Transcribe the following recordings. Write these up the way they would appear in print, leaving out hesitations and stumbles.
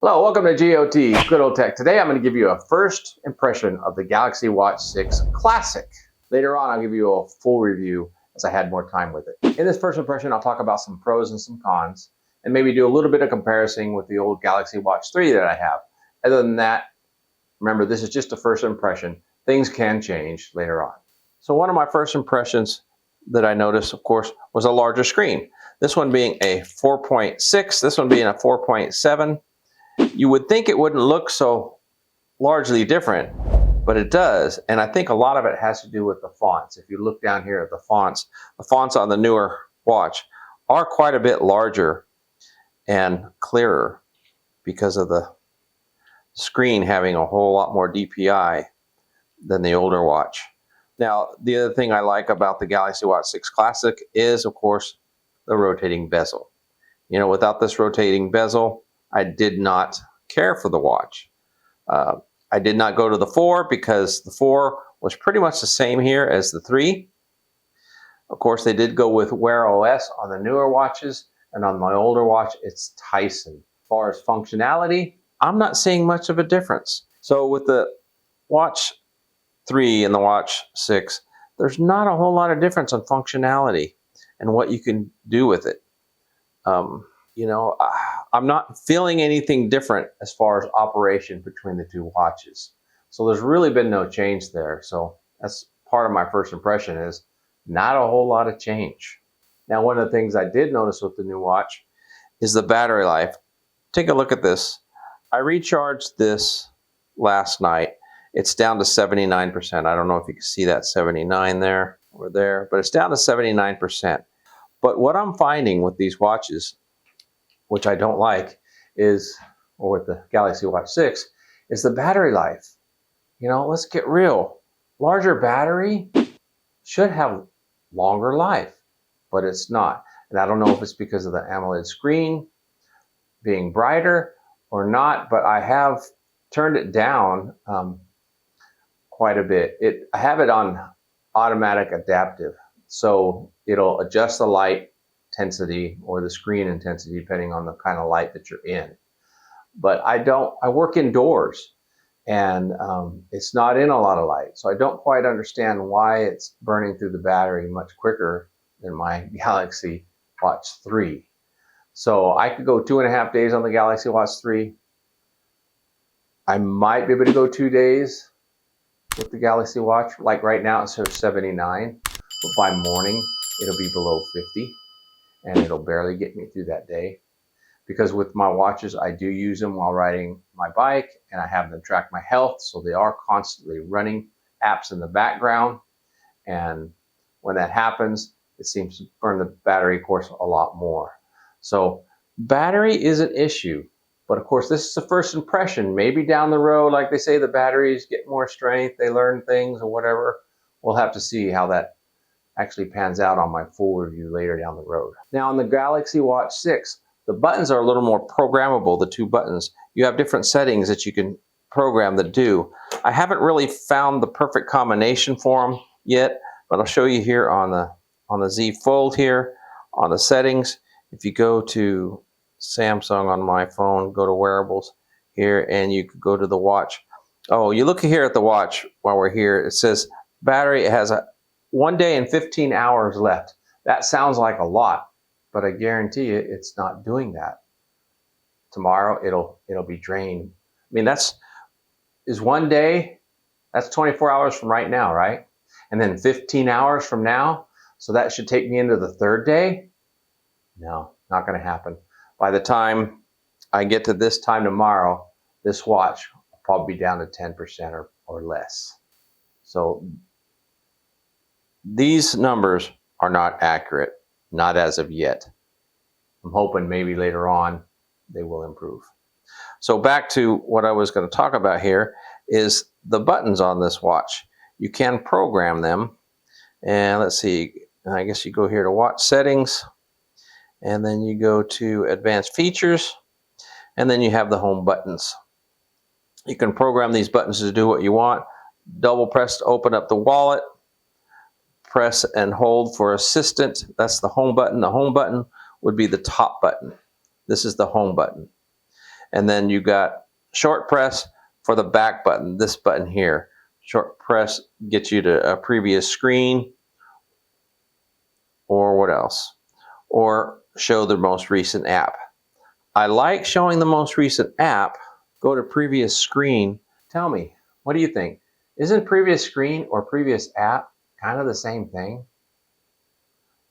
Hello, welcome to GOT, Good Old Tech. Today I'm going to give you a first impression of the Galaxy Watch 6 Classic. Later on I'll give you a full review as I had more time with it. In this first impression I'll talk about some pros and some cons and maybe do a little bit of comparison with the old Galaxy Watch 3 that I have. Other than that, remember this is just a first impression. Things can change later on. So one of my first impressions that I noticed, of course, was a larger screen. This one being a 4.6, this one being a 4.7. You would think it wouldn't look so largely different, but it does. And I think a lot of it has to do with the fonts. If you look down here at the fonts on the newer watch are quite a bit larger and clearer because of the screen having a whole lot more DPI than the older watch. Now, the other thing I like about the Galaxy Watch 6 Classic is, of course, the rotating bezel. You know, without this rotating bezel, I did not care for the watch. I did not go to the 4 because the 4 was pretty much the same here as the 3. Of course, they did go with Wear OS on the newer watches, and on my older watch, it's Tyson. As far as functionality, I'm not seeing much of a difference. So with the Watch 3 and the Watch 6, there's not a whole lot of difference on functionality and what you can do with it. You know, I'm not feeling anything different as far as operation between the two watches. So there's really been no change there. So that's part of my first impression, is not a whole lot of change. Now, one of the things I did notice with the new watch is the battery life. Take a look at this. I recharged this last night. It's down to 79%. I don't know if you can see that 79 there or there, but it's down to 79%. But what I'm finding with these watches, which I don't like, is, or with the Galaxy Watch 6, is the battery life. You know, let's get real. Larger battery should have longer life, but it's not. And I don't know if it's because of the AMOLED screen being brighter or not, but I have turned it down quite a bit. I have it on automatic adaptive, so it'll adjust the light intensity or the screen intensity depending on the kind of light that you're in. But I work indoors, and it's not in a lot of light, so I don't quite understand why it's burning through the battery much quicker than my Galaxy Watch 3. So I could go 2.5 days on the Galaxy Watch 3. I might be able to go 2 days with the Galaxy Watch. Like right now it's 79, but by morning it'll be below 50. And it'll barely get me through that day. Because with my watches, I do use them while riding my bike, and I have them track my health, so they are constantly running apps in the background. And when that happens, it seems to burn the battery, of course, a lot more. So battery is an issue, but of course, this is the first impression. Maybe down the road, like they say, the batteries get more strength, they learn things or whatever. We'll have to see how that actually pans out on my full review later down the road. Now on the Galaxy Watch 6, the buttons are a little more programmable, the two buttons. You have different settings that you can program that do. I haven't really found the perfect combination for them yet, but I'll show you here on the Z Fold here, on the settings. If you go to Samsung on my phone, go to wearables here, and you could go to the watch. Oh, you look here at the watch while we're here. It says battery, it has a 1 day and 15 hours left. That sounds like a lot, but I guarantee you it's not doing that. Tomorrow it'll be drained. I mean, is 1 day, that's 24 hours from right now, right? And then 15 hours from now, so that should take me into the 3rd day? No, not gonna happen. By the time I get to this time tomorrow, this watch will probably be down to 10% or less. So these numbers are not accurate, not as of yet. I'm hoping maybe later on they will improve. So back to what I was going to talk about here is the buttons on this watch. You can program them, and let's see, I guess you go here to watch settings, and then you go to advanced features, and then you have the home buttons. You can program these buttons to do what you want. Double press to open up the wallet. Press and hold for assistant. That's the home button. The home button would be the top button. This is the home button. And then you got short press for the back button, this button here. Short press gets you to a previous screen, or what else? Or show the most recent app. I like showing the most recent app. Go to previous screen. Tell me, what do you think? Isn't previous screen or previous app kind of the same thing?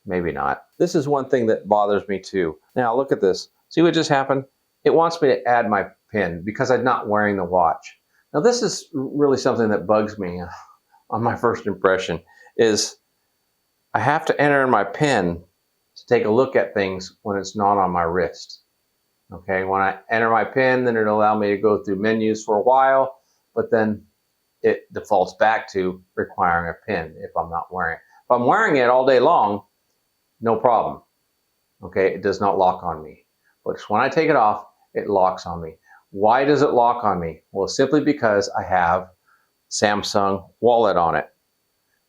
Maybe not. This is one thing that bothers me too. Now look at this. See what just happened? It wants me to add my PIN because I'm not wearing the watch. Now this is really something that bugs me on my first impression, is I have to enter in my PIN to take a look at things when it's not on my wrist. Okay, when I enter my PIN, then it'll allow me to go through menus for a while, but then it defaults back to requiring a PIN if I'm not wearing it. If I'm wearing it all day long, no problem. Okay, it does not lock on me. But when I take it off, it locks on me. Why does it lock on me? Well, simply because I have Samsung Wallet on it.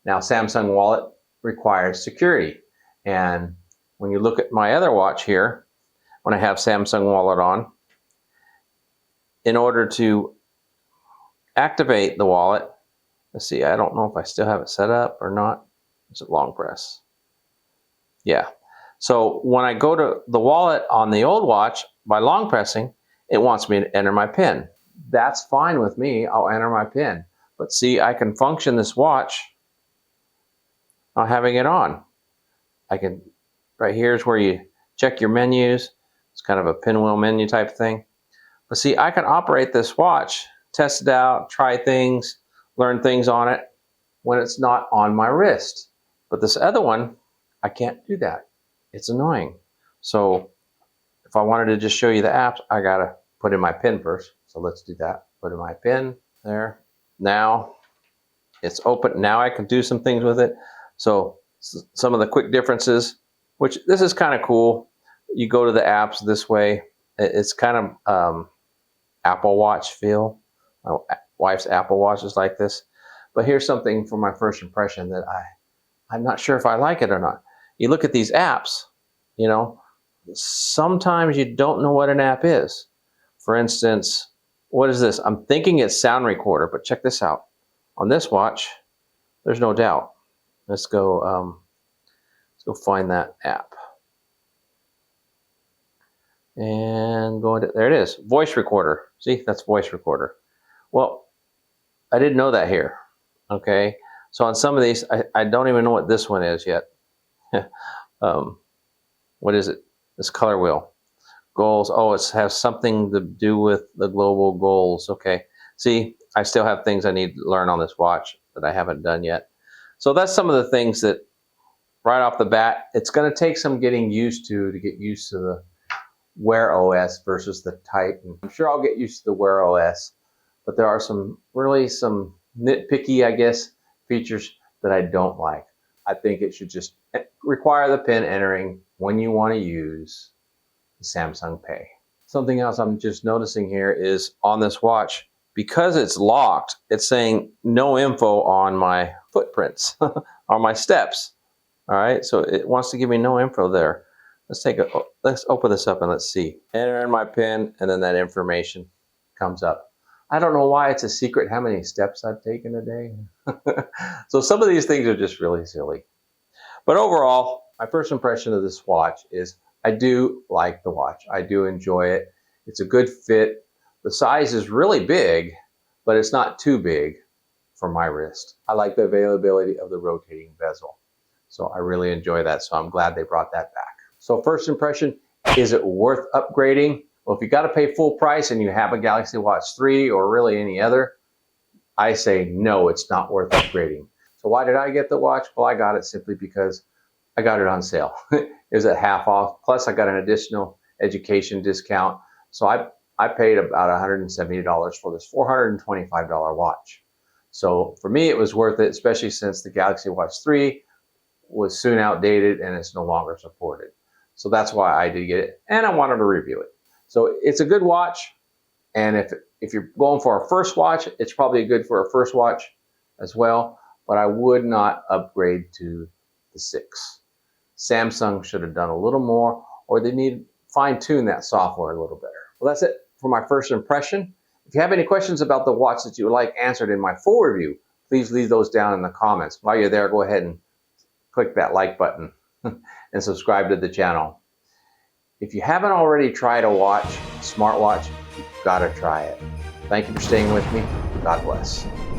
Now, Samsung Wallet requires security. And when you look at my other watch here, when I have Samsung Wallet on, in order to activate the wallet, let's see, I don't know if I still have it set up or not. Is it long press? Yeah. So when I go to the wallet on the old watch, by long pressing, it wants me to enter my PIN. That's fine with me. I'll enter my PIN. But see, I can function this watch not having it on. I can, right here is where you check your menus. It's kind of a pinwheel menu type thing. But see, I can operate this watch, test it out, try things, learn things on it when it's not on my wrist. But this other one, I can't do that. It's annoying. So if I wanted to just show you the apps, I gotta put in my PIN first. So let's do that. Put in my PIN there. Now it's open. Now I can do some things with it. So some of the quick differences, which this is kind of cool. You go to the apps this way. It's kind of Apple Watch feel. My wife's Apple Watch is like this. But here's something from my first impression that I'm not sure if I like it or not. You look at these apps, you know, sometimes you don't know what an app is. For instance, what is this? I'm thinking it's sound recorder, but check this out. On this watch, there's no doubt. Let's go find that app. And go into, there it is, voice recorder. See, that's voice recorder. Well, I didn't know that here. Okay, so on some of these, I don't even know what this one is yet. What is it? This color wheel. Goals. Oh, it has something to do with the global goals. Okay. See, I still have things I need to learn on this watch that I haven't done yet. So that's some of the things that right off the bat, it's going to take some getting used to get used to the Wear OS versus the Titan. I'm sure I'll get used to the Wear OS, but there are some nitpicky, I guess, features that I don't like. I think it should just require the PIN entering when you want to use the Samsung Pay. Something else I'm just noticing here is on this watch, because it's locked, it's saying no info on my footprints, on my steps. All right, so it wants to give me no info there. Let's open this up and let's see. Enter in my PIN, and then that information comes up. I don't know why it's a secret how many steps I've taken a day. So some of these things are just really silly. But overall, my first impression of this watch is I do like the watch. I do enjoy it. It's a good fit. The size is really big, but it's not too big for my wrist. I like the availability of the rotating bezel. So I really enjoy that. So I'm glad they brought that back. So first impression, is it worth upgrading? Well, if you got to pay full price and you have a Galaxy Watch 3 or really any other, I say no, it's not worth upgrading. So why did I get the watch? Well, I got it simply because I got it on sale. It was at half off. Plus I got an additional education discount. So I paid about $170 for this $425 watch. So for me, it was worth it, especially since the Galaxy Watch 3 was soon outdated and it's no longer supported. So that's why I did get it, and I wanted to review it. So it's a good watch, and if you're going for a first watch, it's probably good for a first watch as well, but I would not upgrade to the 6. Samsung should have done a little more, or they need to fine-tune that software a little better. Well, that's it for my first impression. If you have any questions about the watch that you would like answered in my full review, please leave those down in the comments. While you're there, go ahead and click that like button and subscribe to the channel. If you haven't already tried a watch, a smartwatch, you've got to try it. Thank you for staying with me. God bless.